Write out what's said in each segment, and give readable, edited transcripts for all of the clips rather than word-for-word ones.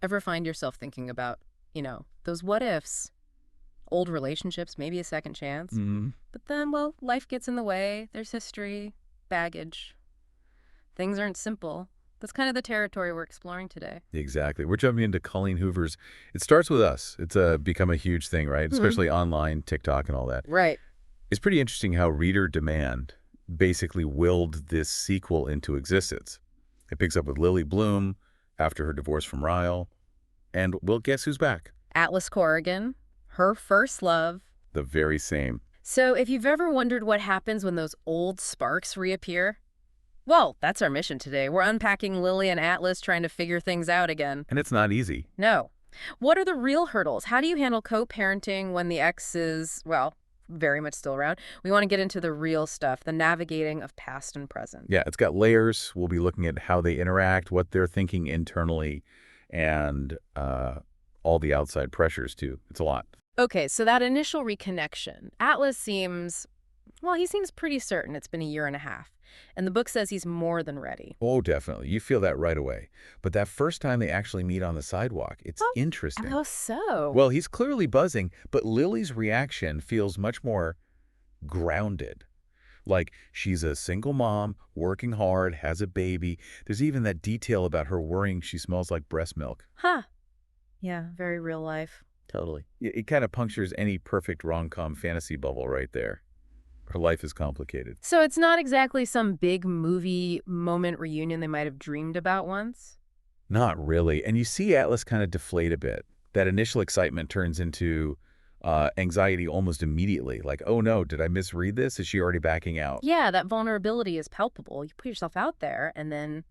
Ever find yourself thinking about, those what ifs, old relationships, maybe a second chance? Hmm. But then, well, life gets in the way. There's history, baggage. Things aren't simple. That's kind of the territory we're exploring today. Exactly. We're jumping into Colleen Hoover's. It starts with us. It's become a huge thing, right? Mhm. Especially online, TikTok, and all that. Right. It's pretty interesting how reader demand basically willed this sequel into existence. It picks up with Lily Bloom after her divorce from Ryle. And, well, guess who's back? Atlas Corrigan, her first love. The very same. So if you've ever wondered what happens when those old sparks reappear, well, that's our mission today. We're unpacking Lily and Atlas trying to figure things out again. And it's not easy. No. What are the real hurdles? How do you handle co-parenting when the ex is, well, very much still around? We want to get into the real stuff, the navigating of past and present. Yeah, it's got layers. We'll be looking at how they interact, what they're thinking internally, and all the outside pressures, too. It's a lot. Okay, so that initial reconnection, Atlas seems, well, he seems pretty certain it's been a year and a half. And the book says he's more than ready. Oh, definitely. You feel that right away. But that first time they actually meet on the sidewalk, it's Oh, interesting. how so? Well, he's clearly buzzing, but Lily's reaction feels much more grounded. Like she's a single mom, working hard, has a baby. There's even that detail about her worrying she smells like breast milk. Huh. Yeah, very real life. Totally. It kind of punctures any perfect rom-com fantasy bubble right there. Her life is complicated. So it's not exactly some big movie moment reunion they might have dreamed about once? Not really. And you see Atlas kind of deflate a bit. That initial excitement turns into anxiety almost immediately. Like, oh no, did I misread this? Is she already backing out? Yeah, that vulnerability is palpable. You put yourself out there and then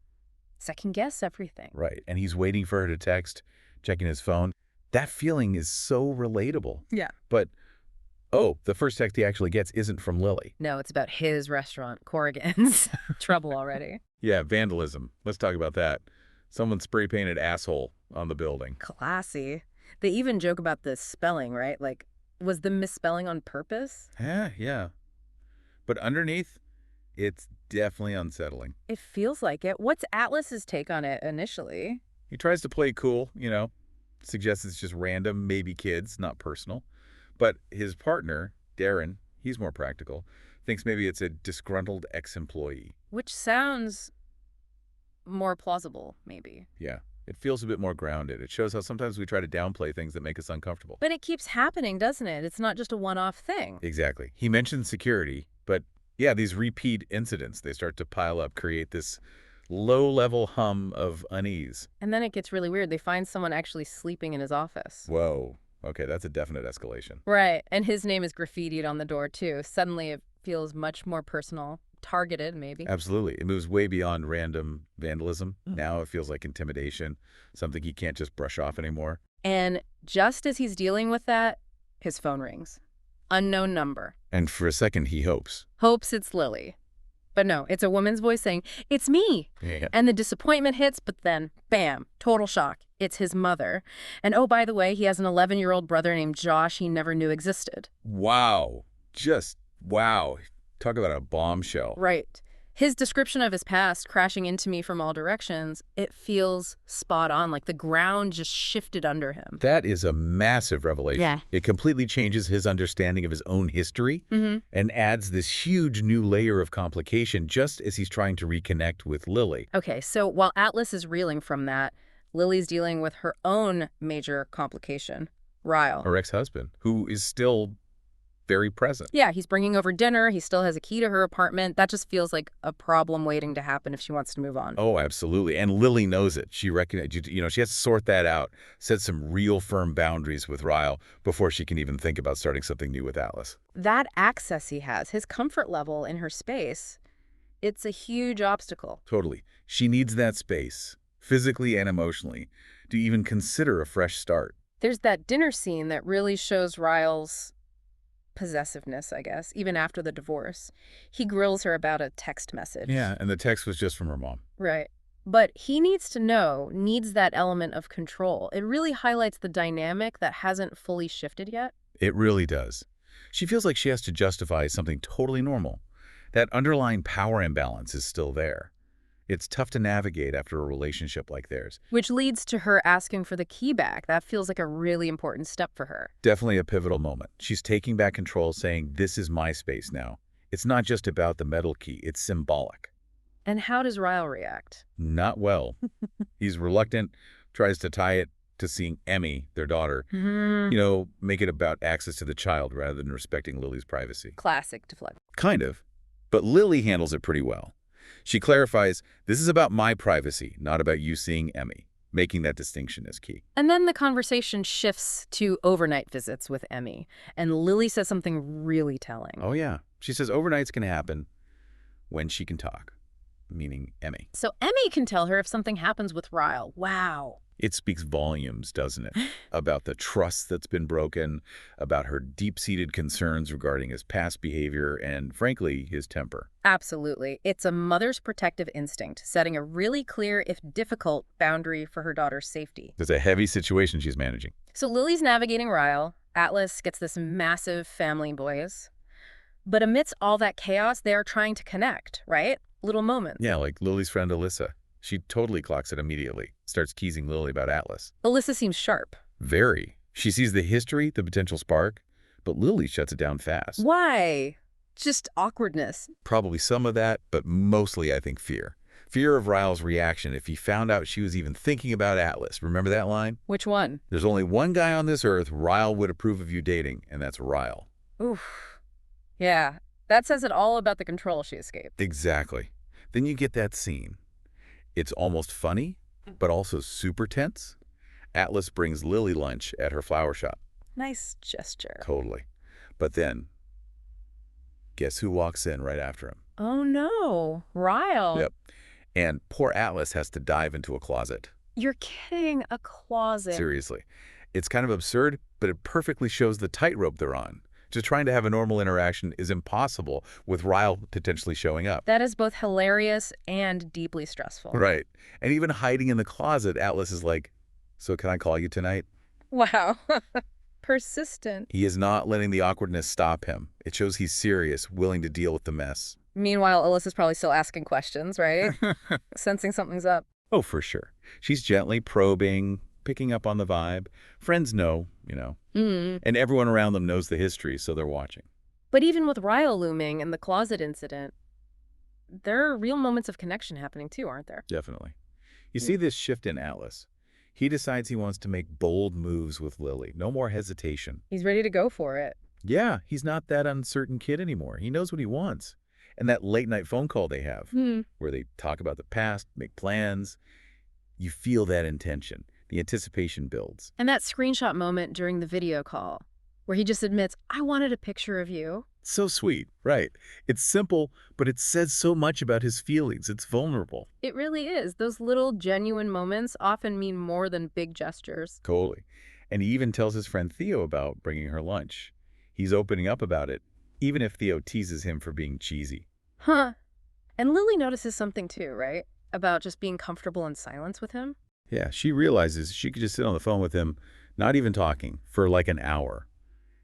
second guess everything. Right. And he's waiting for her to text, checking his phone. That feeling is so relatable. Yeah. But, oh, the first text he actually gets isn't from Lily. No, it's about his restaurant, Corrigan's. Trouble already. Yeah, vandalism. Let's talk about that. Someone spray painted asshole on the building. Classy. They even joke about the spelling, right? Like, was the misspelling on purpose? Yeah. But underneath, it's definitely unsettling. It feels like it. What's Atlas's take on it initially? He tries to play cool, suggests it's just random, maybe kids, not personal. But his partner, Darren, he's more practical, thinks maybe it's a disgruntled ex-employee. Which sounds more plausible, maybe. Yeah, it feels a bit more grounded. It shows how sometimes we try to downplay things that make us uncomfortable. But it keeps happening, doesn't it? It's not just a one-off thing. Exactly. He mentioned security, but yeah, these repeat incidents, they start to pile up, create this low-level hum of unease. And then it gets really weird. They find someone actually sleeping in his office. Whoa. Okay, that's a definite escalation. Right. And his name is graffitied on the door, too. Suddenly it feels much more personal, targeted, maybe. Absolutely. It moves way beyond random vandalism. Now it feels like intimidation, something he can't just brush off anymore. And just as he's dealing with that, his phone rings. Unknown number. And for a second, he hopes. Hopes it's Lily. But no, it's a woman's voice saying, "It's me." Yeah. And the disappointment hits, but then, bam, total shock. It's his mother. And oh, by the way, he has an 11-year-old brother named Josh he never knew existed. Wow. Just wow. Talk about a bombshell. Right. His description of his past crashing into me from all directions, it feels spot on, like the ground just shifted under him. That is a massive revelation. Yeah. It completely changes his understanding of his own history and adds this huge new layer of complication just as he's trying to reconnect with Lily. Okay, so while Atlas is reeling from that, Lily's dealing with her own major complication, Ryle. Her ex-husband, who is still very present. Yeah, he's bringing over dinner. He still has a key to her apartment. That just feels like a problem waiting to happen if she wants to move on. Oh, absolutely. And Lily knows it. She recognizes, she has to sort that out, set some real firm boundaries with Ryle before she can even think about starting something new with Atlas. That access he has, his comfort level in her space, it's a huge obstacle. Totally. She needs that space, physically and emotionally, to even consider a fresh start. There's that dinner scene that really shows Ryle's possessiveness, I guess, even after the divorce. He grills her about a text message. Yeah, and the text was just from her mom. Right. But he needs to know, needs that element of control. It really highlights the dynamic that hasn't fully shifted yet. It really does. She feels like she has to justify something totally normal. That underlying power imbalance is still there. It's tough to navigate after a relationship like theirs. Which leads to her asking for the key back. That feels like a really important step for her. Definitely a pivotal moment. She's taking back control, saying, "This is my space now." It's not just about the metal key, it's symbolic. And how does Ryle react? Not well. He's reluctant, tries to tie it to seeing Emmy, their daughter, Hmm. make it about access to the child rather than respecting Lily's privacy. Classic deflect. Kind of. But Lily handles it pretty well. She clarifies, "This is about my privacy, not about you seeing Emmy." Making that distinction is key. And then the conversation shifts to overnight visits with Emmy, and Lily says something really telling. Oh, yeah. She says overnights can happen when she can talk, meaning Emmy. So Emmy can tell her if something happens with Ryle. Wow. It speaks volumes, doesn't it? About the trust that's been broken, about her deep-seated concerns regarding his past behavior, and, frankly, his temper. Absolutely. It's a mother's protective instinct, setting a really clear, if difficult, boundary for her daughter's safety. It's a heavy situation she's managing. So Lily's navigating Ryle. Atlas gets this massive family boys. But amidst all that chaos, they are trying to connect, right? Little moments. Yeah, like Lily's friend Alyssa. She totally clocks it immediately, starts teasing Lily about Atlas. Alyssa seems sharp. Very. She sees the history, the potential spark, but Lily shuts it down fast. Why? Just awkwardness. Probably some of that, but mostly, I think, fear. Fear of Ryle's reaction if he found out she was even thinking about Atlas. Remember that line? Which one? There's only one guy on this earth Ryle would approve of you dating, and that's Ryle. Oof. Yeah, that says it all about the control she escaped. Exactly. Then you get that scene. It's almost funny, but also super tense. Atlas brings Lily lunch at her flower shop. Nice gesture. Totally. But then, guess who walks in right after him? Oh no, Ryle. Yep. And poor Atlas has to dive into a closet. You're kidding, a closet. Seriously. It's kind of absurd, but it perfectly shows the tightrope they're on. Just trying to have a normal interaction is impossible with Ryle potentially showing up. That is both hilarious and deeply stressful. Right. And even hiding in the closet, Atlas is like, "So can I call you tonight?" Wow. Persistent. He is not letting the awkwardness stop him. It shows he's serious, willing to deal with the mess. Meanwhile, Alyssa's probably still asking questions, right? Sensing something's up. Oh, for sure. She's gently probing, picking up on the vibe. Friends know. And everyone around them knows the history, so they're watching. But even with Ryle looming and the closet incident, there are real moments of connection happening too, aren't there? Definitely. You see this shift in Atlas. He decides he wants to make bold moves with Lily. No more hesitation. He's ready to go for it. Yeah, he's not that uncertain kid anymore. He knows what he wants. And that late-night phone call they have, where they talk about the past, make plans, you feel that intention. The anticipation builds. And that screenshot moment during the video call, where he just admits, I wanted a picture of you. So sweet, right? It's simple, but it says so much about his feelings. It's vulnerable. It really is. Those little genuine moments often mean more than big gestures. Totally. And he even tells his friend Theo about bringing her lunch. He's opening up about it, even if Theo teases him for being cheesy. Huh. And Lily notices something too, right? About just being comfortable in silence with him. Yeah, she realizes she could just sit on the phone with him, not even talking, for like an hour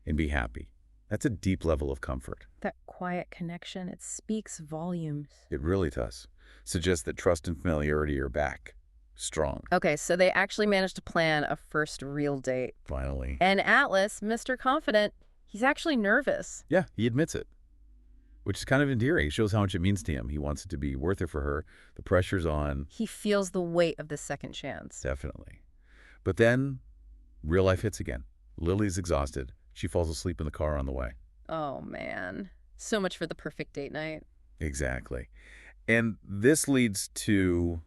and be happy. That's a deep level of comfort. That quiet connection, it speaks volumes. It really does. Suggests that trust and familiarity are back. Strong. Okay, so they actually managed to plan a first real date. Finally. And Atlas, Mr. Confident, he's actually nervous. Yeah, he admits it. Which is kind of endearing. It shows how much it means to him. He wants it to be worth it for her. The pressure's on. He feels the weight of the second chance. Definitely. But then, real life hits again. Lily's exhausted. She falls asleep in the car on the way. Oh, man. So much for the perfect date night. Exactly. And this leads to,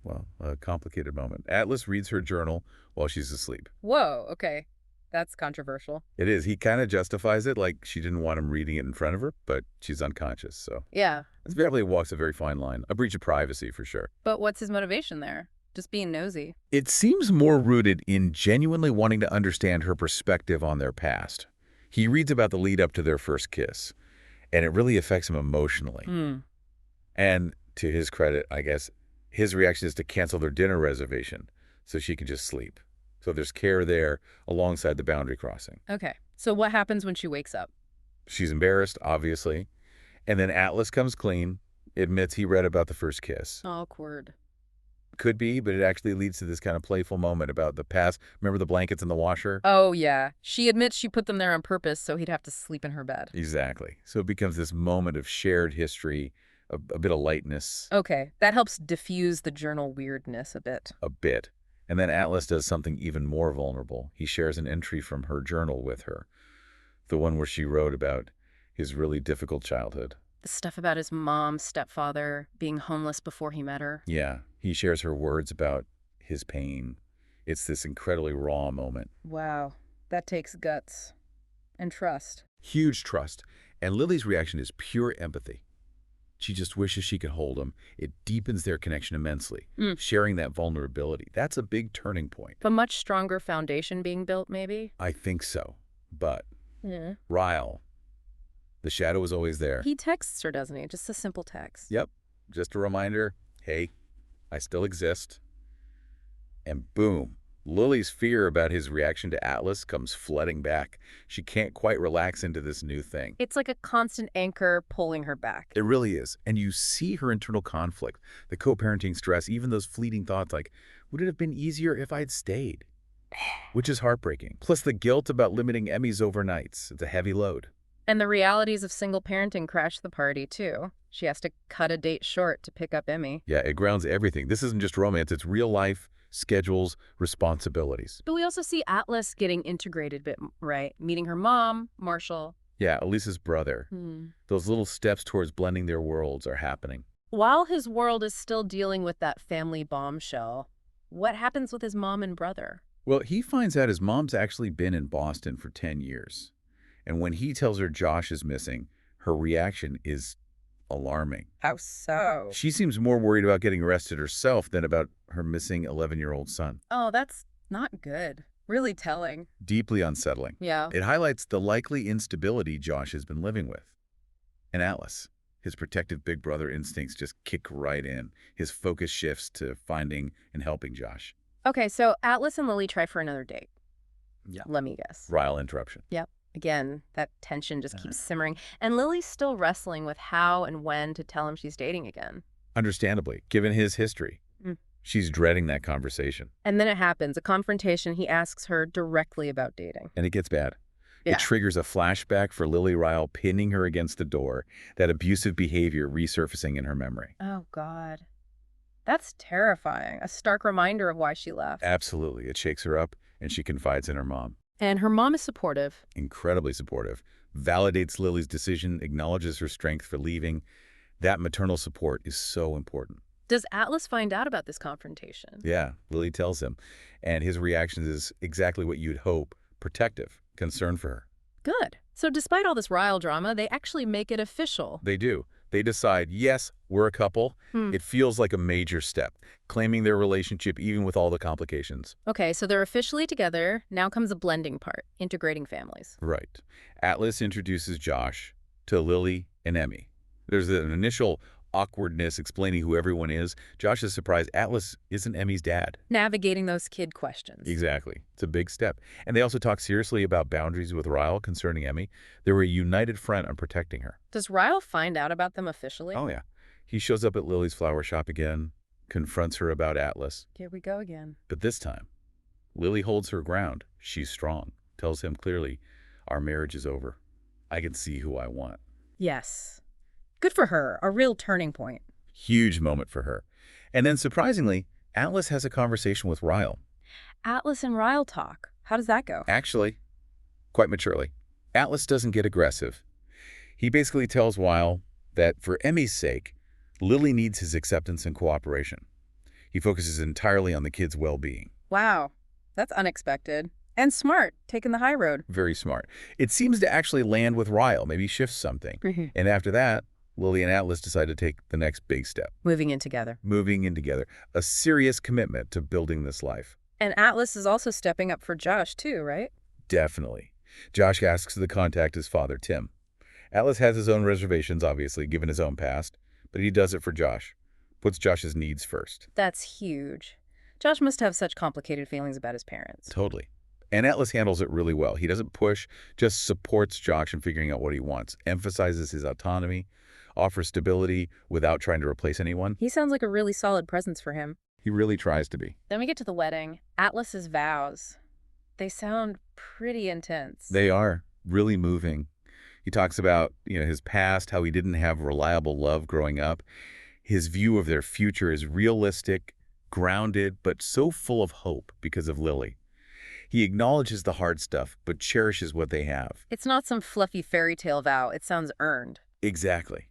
well, a complicated moment. Atlas reads her journal while she's asleep. Whoa, okay. That's controversial. It is. He kind of justifies it, like she didn't want him reading it in front of her, but she's unconscious, so. Yeah. It definitely walks a very fine line. A breach of privacy, for sure. But what's his motivation there? Just being nosy. It seems more rooted in genuinely wanting to understand her perspective on their past. He reads about the lead up to their first kiss, and it really affects him emotionally. And to his credit, I guess, his reaction is to cancel their dinner reservation so she can just sleep. So there's care there alongside the boundary crossing. Okay. So what happens when she wakes up? She's embarrassed, obviously. And then Atlas comes clean, Admits he read about the first kiss. Awkward. Could be, but it actually leads to this kind of playful moment about the past. Remember the blankets in the washer? Oh, yeah. She admits she put them there on purpose so he'd have to sleep in her bed. Exactly. So it becomes this moment of shared history, a bit of lightness, Okay, that helps diffuse the journal weirdness a bit. a bit. And then Atlas does something even more vulnerable. He shares an entry from her journal with her, the one where she wrote about his really difficult childhood. The stuff about his mom, stepfather, being homeless before he met her. Yeah, he shares her words about his pain. It's this incredibly raw moment. Wow, that takes guts. And trust. Huge trust. And Lily's reaction is pure empathy. She just wishes she could hold him. It deepens their connection immensely. Sharing that vulnerability, that's a big turning point. A much stronger foundation being built, maybe? I think so. But Yeah. Ryle, the shadow is always there. He texts her, doesn't he? Just a simple text. Yep. Just a reminder, hey, I still exist. And boom, Lily's fear about his reaction to Atlas comes flooding back. She can't quite relax into this new thing. It's like a constant anchor pulling her back. It really is. And you see her internal conflict, the co-parenting stress, even those fleeting thoughts like, would it have been easier if I'd stayed? Which is heartbreaking. Plus the guilt about limiting Emmy's overnights. It's a heavy load. And the realities of single parenting crash the party, too. She has to cut a date short to pick up Emmy. Yeah, it grounds everything. This isn't just romance, it's real life, schedules, responsibilities. But we also see Atlas getting integrated a bit, right? Meeting her mom, Marshall. Yeah, Elisa's brother. Those little steps towards blending their worlds are happening. While his world is still dealing with that family bombshell, what happens with his mom and brother? Well, he finds out his mom's actually been in Boston for 10 years. And when he tells her Josh is missing, her reaction is alarming. How so? She seems more worried about getting arrested herself than about her missing 11-year-old son. Oh, that's not good. Really telling. Deeply unsettling. Yeah. It highlights the likely instability Josh has been living with. And Atlas, his protective big brother instincts just kick right in. His focus shifts to finding and helping Josh. Okay, so Atlas and Lily try for another date. Yeah. Let me guess. Ryle interruption. Yep. Again, that tension just keeps simmering. And Lily's still wrestling with how and when to tell him she's dating again. Understandably, given his history. She's dreading that conversation. And then it happens, a confrontation. He asks her directly about dating. And it gets bad. Yeah. It triggers a flashback for Lily Ryle pinning her against the door, that abusive behavior resurfacing in her memory. Oh, God. That's terrifying. A stark reminder of why she left. Absolutely. It shakes her up, and she confides in her mom. And her mom is supportive. Incredibly supportive. Validates Lily's decision, acknowledges her strength for leaving. That maternal support is so important. Does Atlas find out about this confrontation? Yeah, Lily tells him. And his reaction is exactly what you'd hope. Protective. Concern for her. Good. So despite all this Ryle drama, they actually make it official. They do. They decide, yes, we're a couple. It feels like a major step, claiming their relationship even with all the complications. Okay, so they're officially together. Now comes the blending part, integrating families. Right. Atlas introduces Josh to Lily and Emmy. There's an initial awkwardness explaining who everyone is. Josh is surprised Atlas isn't Emmy's dad. Navigating those kid questions. Exactly. It's a big step. And they also talk seriously about boundaries with Ryle concerning Emmy. They were a united front on protecting her. Does Ryle find out about them officially? Oh, yeah. He shows up at Lily's flower shop again, confronts her about Atlas. Here we go again. But this time, Lily holds her ground. She's strong. Tells him clearly, our marriage is over. I can see who I want. Yes. Good for her. A real turning point. Huge moment for her. And then surprisingly, Atlas has a conversation with Ryle. Atlas and Ryle talk. How does that go? Actually, quite maturely. Atlas doesn't get aggressive. He basically tells Ryle that for Emmy's sake, Lily needs his acceptance and cooperation. He focuses entirely on the kid's well-being. Wow. That's unexpected. And smart, taking the high road. Very smart. It seems to actually land with Ryle, maybe shifts something. And after that, Lily and Atlas decide to take the next big step. Moving in together. Moving in together. A serious commitment to building this life. And Atlas is also stepping up for Josh, too, right? Definitely. Josh asks to contact his father, Tim. Atlas has his own reservations, obviously, given his own past, but he does it for Josh. Puts Josh's needs first. That's huge. Josh must have such complicated feelings about his parents. Totally. And Atlas handles it really well. He doesn't push, just supports Josh in figuring out what he wants, emphasizes his autonomy, offers stability without trying to replace anyone. He sounds like a really solid presence for him. He really tries to be. Then we get to the wedding. Atlas's vows. They sound pretty intense. They are really moving. He talks about, his past, how he didn't have reliable love growing up. His view of their future is realistic, grounded, but so full of hope because of Lily. He acknowledges the hard stuff, but cherishes what they have. It's not some fluffy fairy tale vow. It sounds earned. Exactly.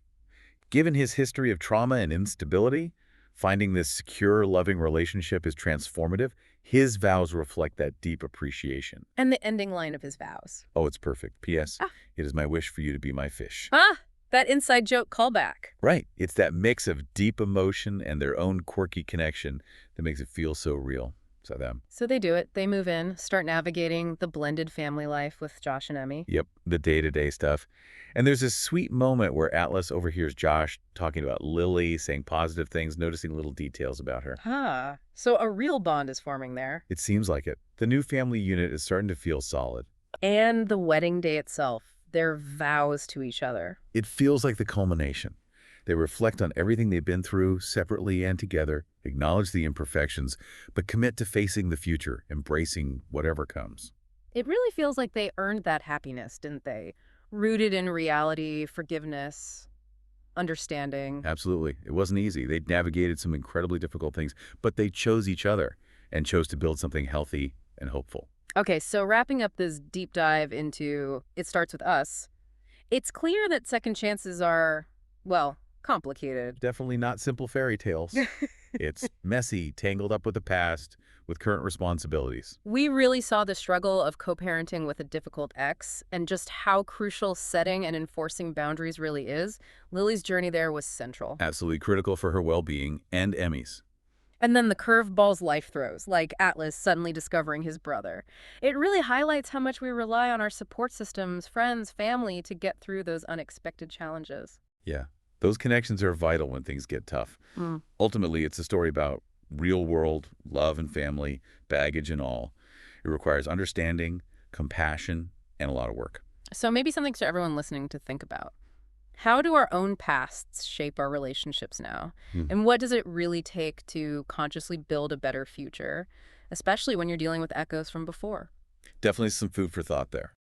Given his history of trauma and instability, finding this secure, loving relationship is transformative. His vows reflect that deep appreciation. And the ending line of his vows. Oh, it's perfect. P.S. Ah. It is my wish for you to be my fish. Ah, that inside joke callback. Right. It's that mix of deep emotion and their own quirky connection that makes it feel so real. So them. So they do it. They move in, start navigating the blended family life with Josh and Emmy. Yep, the day-to-day stuff. And there's this sweet moment where Atlas overhears Josh talking about Lily, saying positive things, noticing little details about her. Ah, so a real bond is forming there. It seems like it. The new family unit is starting to feel solid. And the wedding day itself, their vows to each other. It feels like the culmination. They reflect on everything they've been through, separately and together, acknowledge the imperfections, but commit to facing the future, embracing whatever comes. It really feels like they earned that happiness, didn't they? Rooted in reality, forgiveness, understanding. Absolutely. It wasn't easy. They navigated some incredibly difficult things, but they chose each other and chose to build something healthy and hopeful. Okay, so wrapping up this deep dive into It Starts With Us, it's clear that second chances are, well, complicated. Definitely not simple fairy tales. It's messy, tangled up with the past, with current responsibilities. We really saw the struggle of co-parenting with a difficult ex and just how crucial setting and enforcing boundaries really is. Lily's journey there was central. Absolutely critical for her well-being and Emmy's. And then the curveballs life throws, like Atlas suddenly discovering his brother. It really highlights how much we rely on our support systems, friends, family to get through those unexpected challenges. Yeah, those connections are vital when things get tough. Ultimately, it's a story about real-world love and family, baggage and all. It requires understanding, compassion, and a lot of work. So maybe something for everyone listening to think about. How do our own pasts shape our relationships now? And what does it really take to consciously build a better future, especially when you're dealing with echoes from before? Definitely some food for thought there.